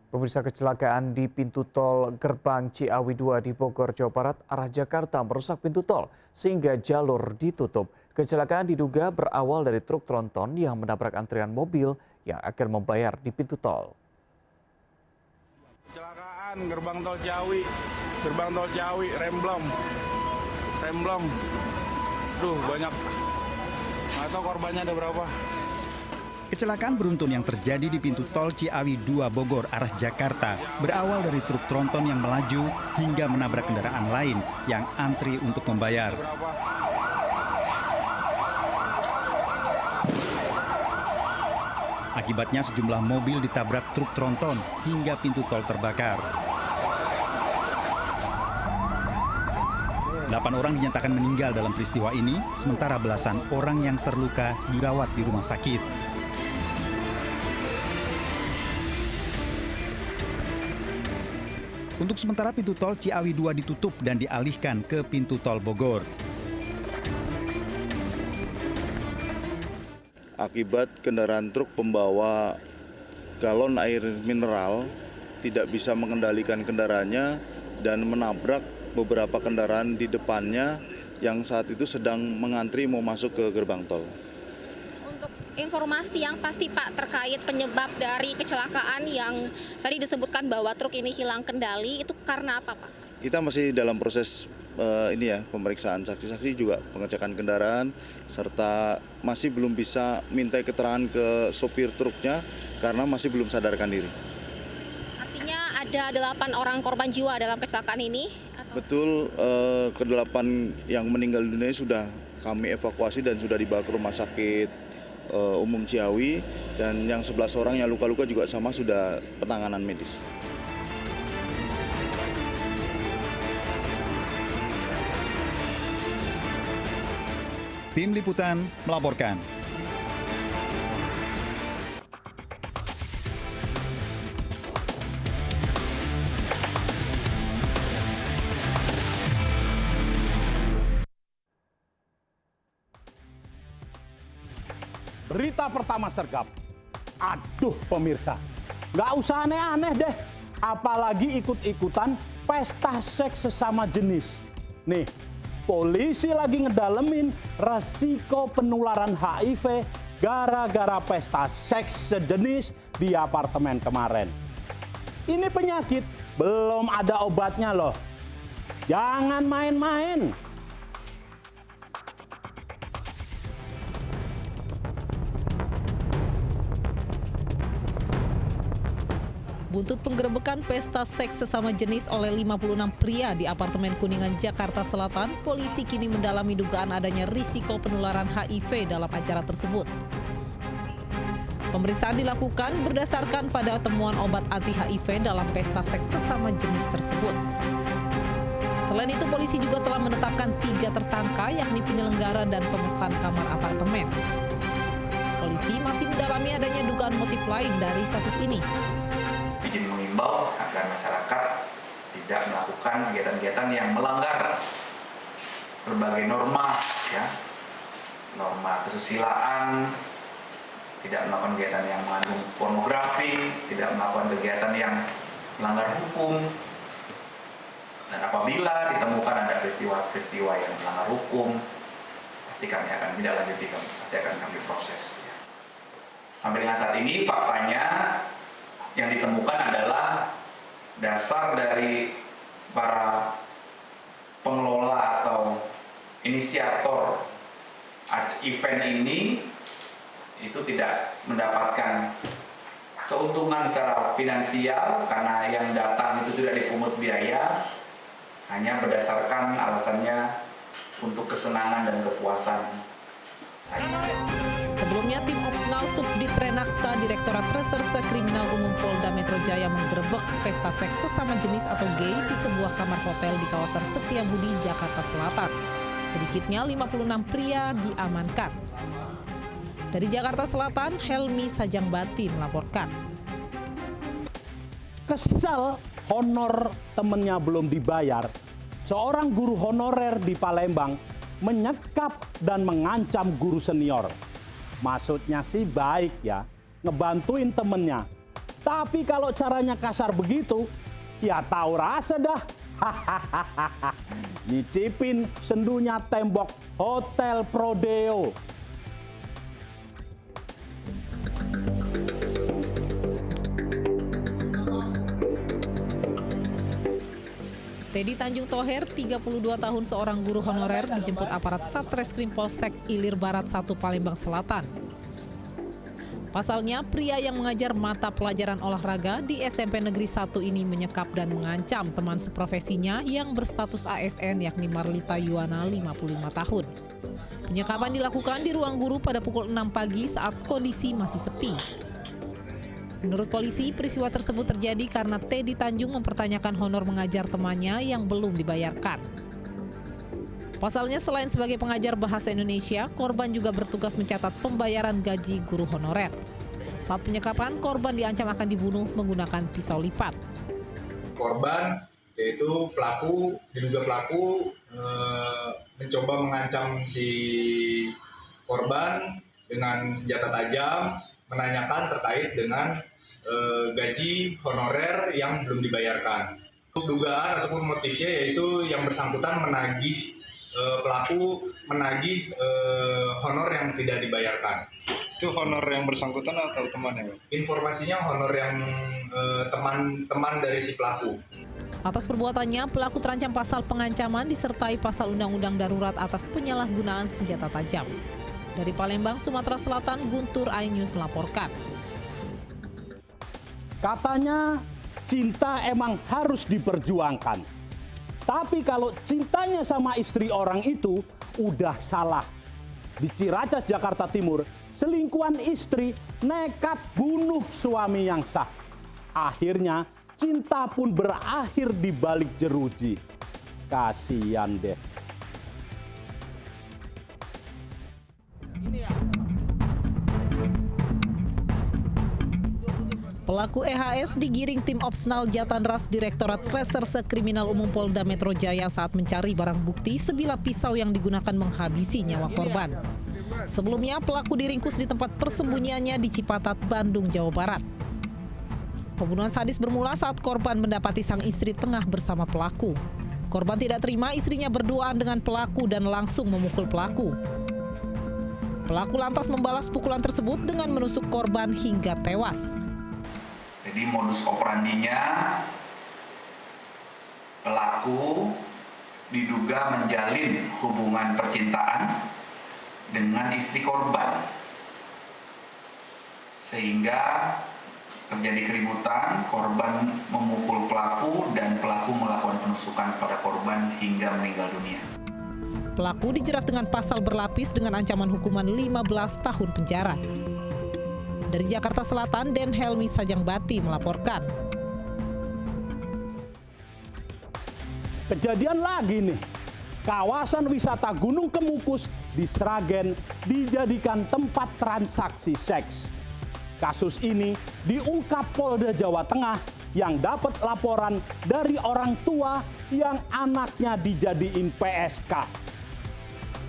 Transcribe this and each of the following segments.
Pemirsa, kecelakaan di pintu tol gerbang Ciawi 2 di Bogor, Jawa Barat arah Jakarta merusak pintu tol sehingga jalur ditutup. Kecelakaan diduga berawal dari truk tronton yang menabrak antrian mobil yang akan membayar di pintu tol. Kecelakaan gerbang tol Ciawi, remblong. Duh, banyak. Nggak tahu korbannya ada berapa. Kecelakaan beruntun yang terjadi di pintu tol Ciawi 2 Bogor arah Jakarta berawal dari truk tronton yang melaju hingga menabrak kendaraan lain yang antri untuk membayar. Akibatnya sejumlah mobil ditabrak truk tronton hingga pintu tol terbakar. 8 orang dinyatakan meninggal dalam peristiwa ini, sementara belasan orang yang terluka dirawat di rumah sakit. Untuk sementara pintu tol Ciawi 2 ditutup dan dialihkan ke pintu tol Bogor. Akibat kendaraan truk pembawa galon air mineral tidak bisa mengendalikan kendaraannya dan menabrak beberapa kendaraan di depannya yang saat itu sedang mengantri mau masuk ke gerbang tol. Informasi yang pasti Pak terkait penyebab dari kecelakaan yang tadi disebutkan bahwa truk ini hilang kendali itu karena apa Pak? Kita masih dalam proses pemeriksaan saksi-saksi juga pengecekan kendaraan serta masih belum bisa minta keterangan ke sopir truknya karena masih belum sadarkan diri. Artinya ada 8 orang korban jiwa dalam kecelakaan ini? Betul, ke-8 yang meninggal dunia sudah kami evakuasi dan sudah dibawa ke rumah sakit umum Ciawi, dan yang 11 orang yang luka-luka juga sama sudah penanganan medis. Tim Liputan melaporkan. Berita pertama sergap. Aduh pemirsa, nggak usah aneh-aneh deh. Apalagi ikut-ikutan pesta seks sesama jenis. Nih, polisi lagi ngedalemin resiko penularan HIV gara-gara pesta seks sejenis di apartemen kemarin. Ini penyakit, belum ada obatnya loh. Jangan main-main. Buntut penggerebekan pesta seks sesama jenis oleh 56 pria di apartemen Kuningan, Jakarta Selatan, polisi kini mendalami dugaan adanya risiko penularan HIV dalam acara tersebut. Pemeriksaan dilakukan berdasarkan pada temuan obat anti-HIV dalam pesta seks sesama jenis tersebut. Selain itu, polisi juga telah menetapkan 3 tersangka, yakni penyelenggara dan pemesan kamar apartemen. Polisi masih mendalami adanya dugaan motif lain dari kasus ini. Izin mengimbau agar masyarakat tidak melakukan kegiatan-kegiatan yang melanggar berbagai norma, norma kesusilaan, tidak melakukan kegiatan yang mengandung pornografi, tidak melakukan kegiatan yang melanggar hukum. Dan apabila ditemukan ada peristiwa-peristiwa yang melanggar hukum, pasti kami akan tidak lanjuti, pasti akan kami proses. Sampai dengan saat ini faktanya yang ditemukan adalah dasar dari para pengelola atau inisiator event ini itu tidak mendapatkan keuntungan secara finansial karena yang datang itu tidak dipungut biaya, hanya berdasarkan alasannya untuk kesenangan dan kepuasan. Sebelumnya, tim Opsnal Subdit Renakta Direktorat Reserse Kriminal Umum Polda Metro Jaya menggerebek pesta seks sesama jenis atau gay di sebuah kamar hotel di kawasan Setiabudi, Jakarta Selatan. Sedikitnya 56 pria diamankan. Dari Jakarta Selatan, Helmi Sajangbati melaporkan. Kesal honor temennya belum dibayar, seorang guru honorer di Palembang menyekap dan mengancam guru senior. Maksudnya sih baik ya, ngebantuin temennya. Tapi kalau caranya kasar begitu, ya tahu rasa dah. Nyicipin sendunya tembok Hotel Prodeo. Teddy Tanjung Thoher, 32 tahun, seorang guru honorer, dijemput aparat Satreskrim Polsek Ilir Barat 1 Palembang Selatan. Pasalnya, pria yang mengajar mata pelajaran olahraga di SMP Negeri 1 ini menyekap dan mengancam teman seprofesinya yang berstatus ASN yakni Marlita Yuwana, 55 tahun. Penyekapan dilakukan di ruang guru pada pukul 6 pagi saat kondisi masih sepi. Menurut polisi, peristiwa tersebut terjadi karena Teddy Tanjung mempertanyakan honor mengajar temannya yang belum dibayarkan. Pasalnya, selain sebagai pengajar bahasa Indonesia, korban juga bertugas mencatat pembayaran gaji guru honorer. Saat penyekapan, korban diancam akan dibunuh menggunakan pisau lipat. Korban, yaitu diduga pelaku, mencoba mengancam si korban dengan senjata tajam, menanyakan terkait dengan gaji honorer yang belum dibayarkan. Dugaan ataupun motifnya yaitu yang bersangkutan pelaku menagih honor yang tidak dibayarkan. Itu honor yang bersangkutan atau temannya? Informasinya honor yang teman dari si pelaku. Atas perbuatannya, pelaku terancam pasal pengancaman disertai pasal Undang-Undang Darurat atas penyalahgunaan senjata tajam. Dari Palembang, Sumatera Selatan, Guntur iNews melaporkan. Katanya cinta emang harus diperjuangkan. Tapi kalau cintanya sama istri orang itu udah salah. Di Ciracas, Jakarta Timur, selingkuhan istri nekat bunuh suami yang sah. Akhirnya cinta pun berakhir di balik jeruji. Kasian deh. Pelaku EHS digiring tim Opsnal Jatanras Direktorat Reserse Kriminal Umum Polda Metro Jaya saat mencari barang bukti sebilah pisau yang digunakan menghabisi nyawa korban. Sebelumnya, pelaku diringkus di tempat persembunyiannya di Cipatat, Bandung, Jawa Barat. Pembunuhan sadis bermula saat korban mendapati sang istri tengah bersama pelaku. Korban tidak terima istrinya berduaan dengan pelaku dan langsung memukul pelaku. Pelaku lantas membalas pukulan tersebut dengan menusuk korban hingga tewas. Jadi modus operandinya, pelaku diduga menjalin hubungan percintaan dengan istri korban, sehingga terjadi keributan, korban memukul pelaku dan pelaku melakukan penusukan pada korban hingga meninggal dunia. Pelaku dijerat dengan pasal berlapis dengan ancaman hukuman 15 tahun penjara. Dari Jakarta Selatan, Den Helmi Sajangbati melaporkan. Kejadian lagi nih. Kawasan wisata Gunung Kemukus di Sragen dijadikan tempat transaksi seks. Kasus ini diungkap Polda Jawa Tengah yang dapat laporan dari orang tua yang anaknya dijadiin PSK.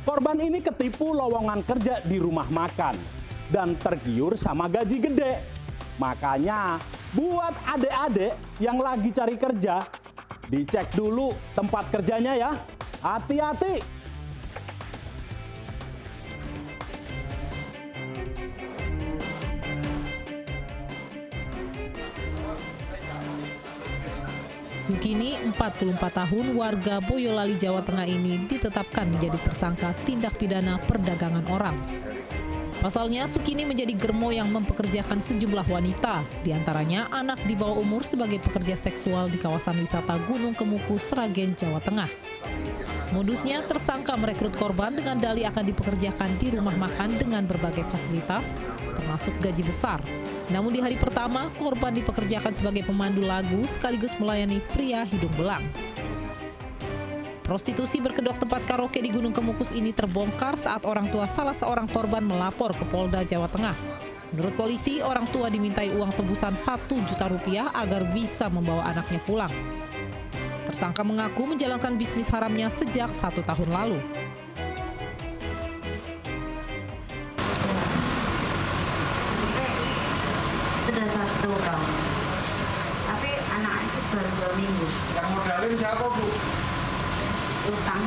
Korban ini ketipu lowongan kerja di rumah makan dan tergiur sama gaji gede. Makanya buat adik-adik yang lagi cari kerja, dicek dulu tempat kerjanya ya. Hati-hati. Sukini, 44 tahun, warga Boyolali, Jawa Tengah ini ditetapkan menjadi tersangka tindak pidana perdagangan orang. Pasalnya, Sukini menjadi germo yang mempekerjakan sejumlah wanita, diantaranya anak di bawah umur sebagai pekerja seksual di kawasan wisata Gunung Kemukus, Sragen, Jawa Tengah. Modusnya, tersangka merekrut korban dengan dalih akan dipekerjakan di rumah makan dengan berbagai fasilitas, termasuk gaji besar. Namun di hari pertama, korban dipekerjakan sebagai pemandu lagu sekaligus melayani pria hidung belang. Prostitusi berkedok tempat karaoke di Gunung Kemukus ini terbongkar saat orang tua salah seorang korban melapor ke Polda Jawa Tengah. Menurut polisi, orang tua dimintai uang tebusan 1 juta rupiah agar bisa membawa anaknya pulang. Tersangka mengaku menjalankan bisnis haramnya sejak 1 tahun lalu. Sudah 1 tahun. baru 2 minggu. Yang modalin siapa, Bu? Utang.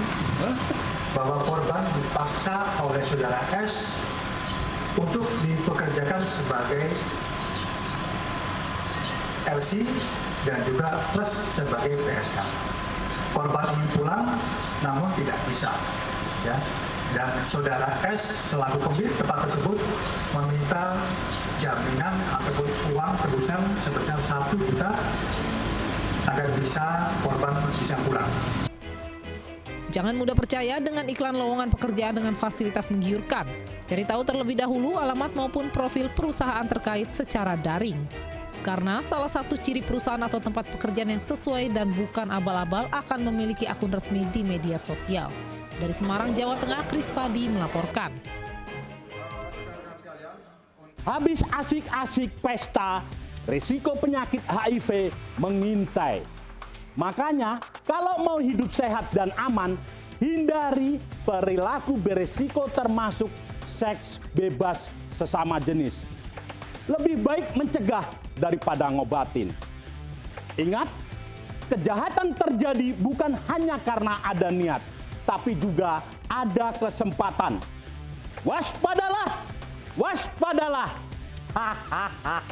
Bahwa korban dipaksa oleh saudara S untuk dipekerjakan sebagai LC dan juga plus sebagai PSK. Korban ingin pulang, namun tidak bisa. Ya. Dan saudara S selaku pemilik tempat tersebut meminta jaminan ataupun uang tebusan sebesar 1 juta agar bisa korban bisa pulang. Jangan mudah percaya dengan iklan lowongan pekerjaan dengan fasilitas menggiurkan. Cari tahu terlebih dahulu alamat maupun profil perusahaan terkait secara daring. Karena salah satu ciri perusahaan atau tempat pekerjaan yang sesuai dan bukan abal-abal akan memiliki akun resmi di media sosial. Dari Semarang, Jawa Tengah, Kristadi melaporkan. Habis asik-asik pesta, risiko penyakit HIV mengintai. Makanya, kalau mau hidup sehat dan aman, hindari perilaku beresiko termasuk seks bebas sesama jenis. Lebih baik mencegah daripada ngobatin. Ingat, kejahatan terjadi bukan hanya karena ada niat, tapi juga ada kesempatan. Waspadalah! Waspadalah! Hahaha.